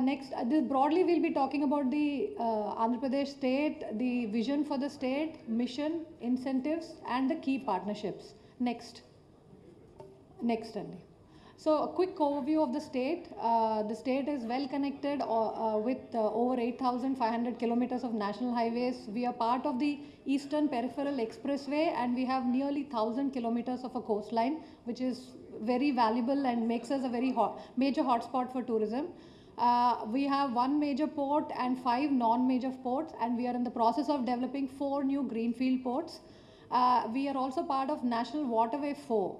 Next, this broadly we'll be talking about the Andhra Pradesh state, the vision for the state, mission, incentives, and the key partnerships. Next. Next, Andy. So a quick overview of the state. The state is well connected with over 8,500 kilometers of national highways. We are part of the Eastern Peripheral Expressway, and we have nearly 1,000 kilometers of a coastline, which is very valuable and makes us a very major hotspot for tourism. We have one major port and 5 non-major ports, and we are in the process of developing 4 new greenfield ports. We are also part of National Waterway 4.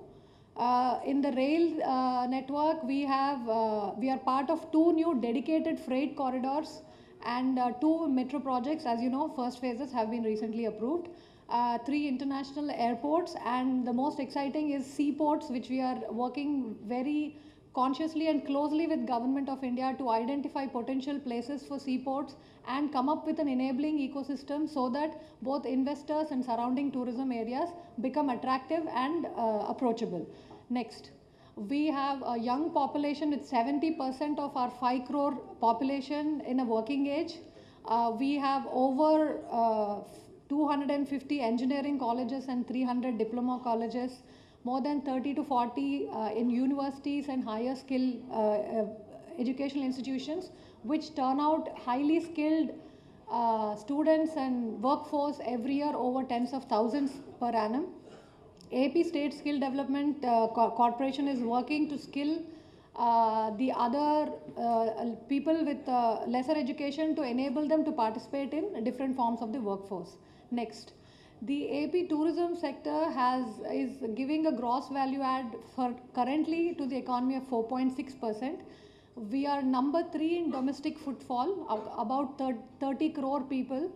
In the rail network, we are part of 2 new dedicated freight corridors and 2 metro projects. As you know, first phases have been recently approved. 3 international airports, and the most exciting is seaports, which we are working very consciously and closely with Government of India to identify potential places for seaports and come up with an enabling ecosystem so that both investors and surrounding tourism areas become attractive and approachable. Next, we have a young population with 70% of our 5 crore population in a working age. We have over 250 engineering colleges and 300 diploma colleges, more than 30 to 40 in universities and higher skill educational institutions, which turn out highly skilled students and workforce every year, over tens of thousands per annum. AP State Skill Development Corporation is working to skill the other people with lesser education to enable them to participate in different forms of the workforce. Next. The AP tourism sector is giving a gross value add for currently to the economy of 4.6%. We are number 3 in domestic footfall, about 30 crore people,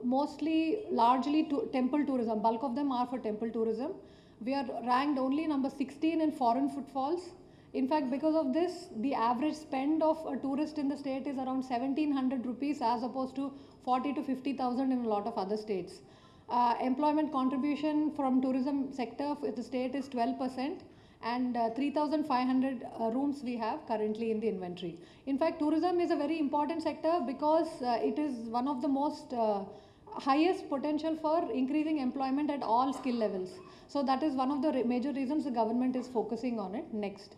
mostly largely temple tourism. Bulk of them are for temple tourism. We are ranked only number 16 in foreign footfalls. In fact, because of this, the average spend of a tourist in the state is around 1,700 rupees as opposed to 40 to 50,000 in a lot of other states. Employment contribution from tourism sector for the state is 12%, and 3,500 rooms we have currently in the inventory. In fact, tourism is a very important sector because it is one of the most highest potential for increasing employment at all skill levels. So that is one of the major reasons the government is focusing on it. Next.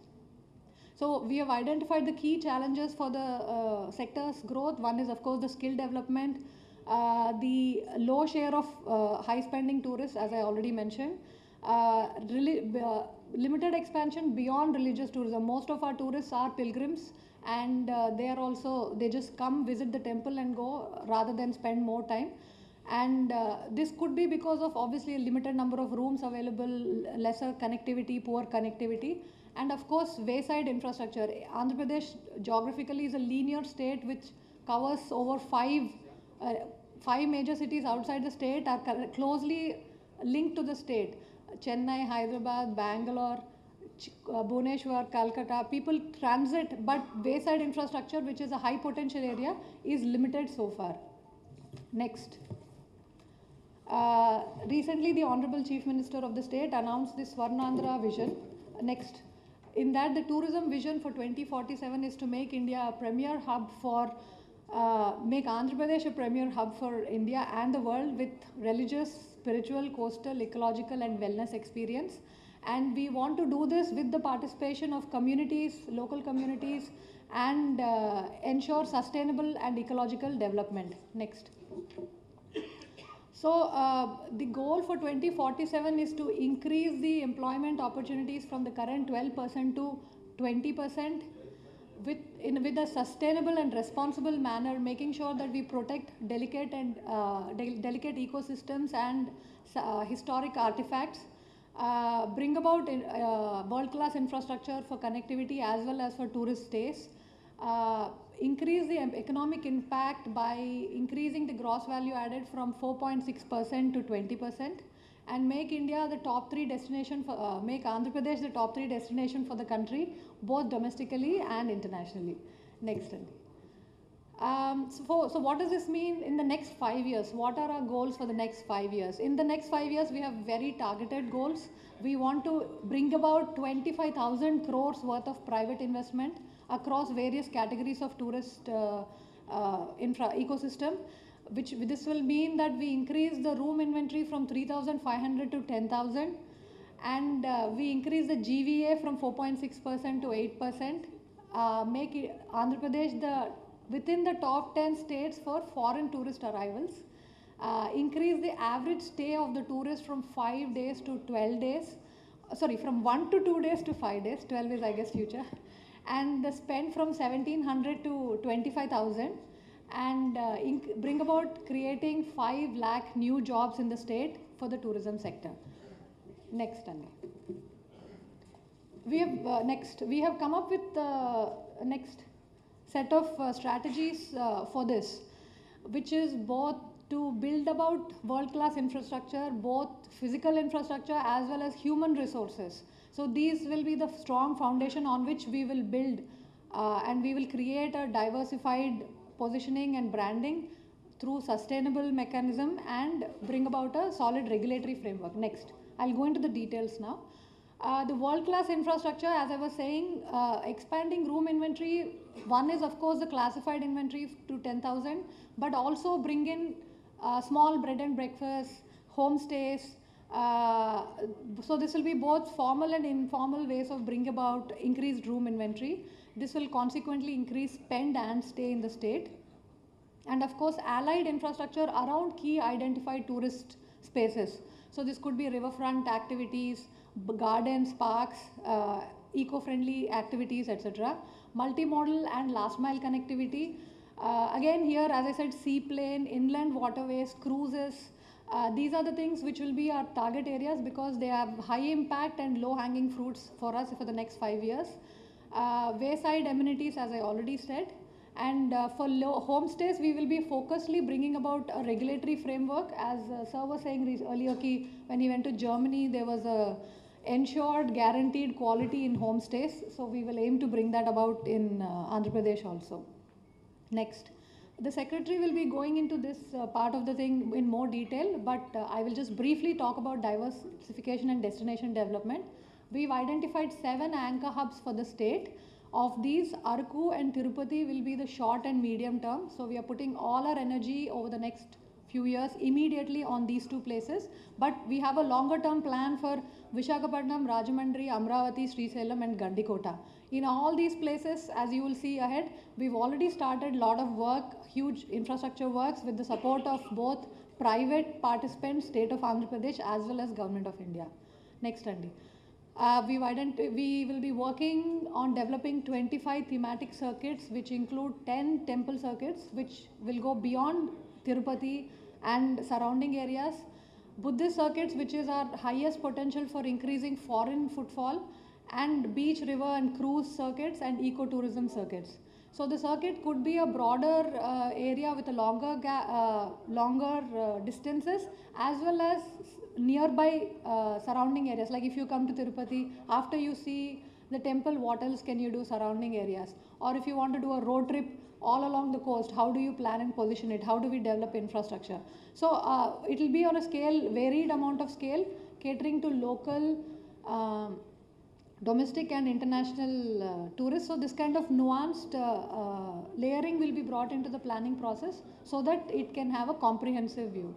So we have identified the key challenges for the sector's growth. One is, of course, the skill development. The low share of high spending tourists, as I already mentioned, limited expansion beyond religious tourism. Most of our tourists are pilgrims, and they just come visit the temple and go rather than spend more time. And this could be because of obviously a limited number of rooms available, lesser connectivity, poor connectivity, and of course wayside infrastructure. Andhra Pradesh geographically is a linear state which covers over 5 major cities outside the state are closely linked to the state. Chennai, Hyderabad, Bangalore, Bhubaneswar, Calcutta. People transit, but wayside infrastructure, which is a high potential area, is limited so far. Next. Recently, the Honorable Chief Minister of the state announced this Swarnandhra vision. Next. In that, the tourism vision for 2047 is to make India a premier hub for make Andhra Pradesh a premier hub for India and the world with religious, spiritual, coastal, ecological and wellness experience. And we want to do this with the participation of communities, local communities, and ensure sustainable and ecological development. Next. So the goal for 2047 is to increase the employment opportunities from the current 12% to 20%. With a sustainable and responsible manner, making sure that we protect delicate ecosystems and historic artifacts, bring about world-class infrastructure for connectivity as well as for tourist stays, increase the economic impact by increasing the gross value added from 4.6% to 20%, and make India the top 3 destination for, make Andhra Pradesh the top 3 destination for the country, both domestically and internationally. Next. So what does this mean in the next 5 years? What are our goals for the next 5 years? In the next 5 years, we have very targeted goals. We want to bring about 25,000 crores worth of private investment. across various categories of tourist infra ecosystem, which this will mean that we increase the room inventory from 3,500 to 10,000, and we increase the GVA from 4.6% to 8%, make Andhra Pradesh within the top 10 states for foreign tourist arrivals, increase the average stay of the tourist from 5 days to 12 days, sorry, from 1 to 2 days to 5 days, 12 is I guess future, and the spend from 1,700 to 25,000, and bring about creating 5 lakh new jobs in the state for the tourism sector. Next, Andra. We have we have come up with the next set of strategies for this, which is both to build about world-class infrastructure, both physical infrastructure as well as human resources. So these will be the strong foundation on which we will build, and we will create a diversified positioning and branding through sustainable mechanism and bring about a solid regulatory framework. Next, I'll go into the details now. The world-class infrastructure, as I was saying, expanding room inventory, one is of course the classified inventory to 10,000, but also bring in small bread and breakfast, homestays. So this will be both formal and informal ways of bring about increased room inventory. This will consequently increase spend and stay in the state. And of course, allied infrastructure around key identified tourist spaces. So this could be riverfront activities, gardens, parks, eco-friendly activities, etc. Multimodal and last mile connectivity. Again here, as I said, seaplane, inland waterways, cruises. These are the things which will be our target areas because they have high impact and low hanging fruits for us for the next 5 years. Wayside amenities, as I already said. And for homestays, we will be focusedly bringing about a regulatory framework. As Sir was saying earlier, when he went to Germany, there was a ensured guaranteed quality in homestays. So we will aim to bring that about in Andhra Pradesh also. Next, the secretary will be going into this part of the thing in more detail, but I will just briefly talk about diversification and destination development. We've identified 7 anchor hubs for the state. Of these, Arku and Tirupati will be the short and medium term. So we are putting all our energy over the next few years immediately on these 2 places. But we have a longer term plan for Visakhapatnam, Rajahmundry, Amravati, Srisailam and Gandikota. In all these places, as you will see ahead, we've already started a lot of work, huge infrastructure works with the support of both private participants, State of Andhra Pradesh as well as Government of India. Next, Andy. We will be working on developing 25 thematic circuits, which include 10 temple circuits, which will go beyond Tirupati and surrounding areas. Buddhist circuits, which is our highest potential for increasing foreign footfall, and beach, river and cruise circuits and ecotourism circuits. So the circuit could be a broader area with a longer distances, as well as nearby surrounding areas. Like if you come to Tirupati, after you see the temple, what else can you do surrounding areas? Or if you want to do a road trip all along the coast, how do you plan and position it? How do we develop infrastructure? So it will be on a scale, varied amount of scale, catering to local, domestic and international tourists. So this kind of nuanced layering will be brought into the planning process so that it can have a comprehensive view.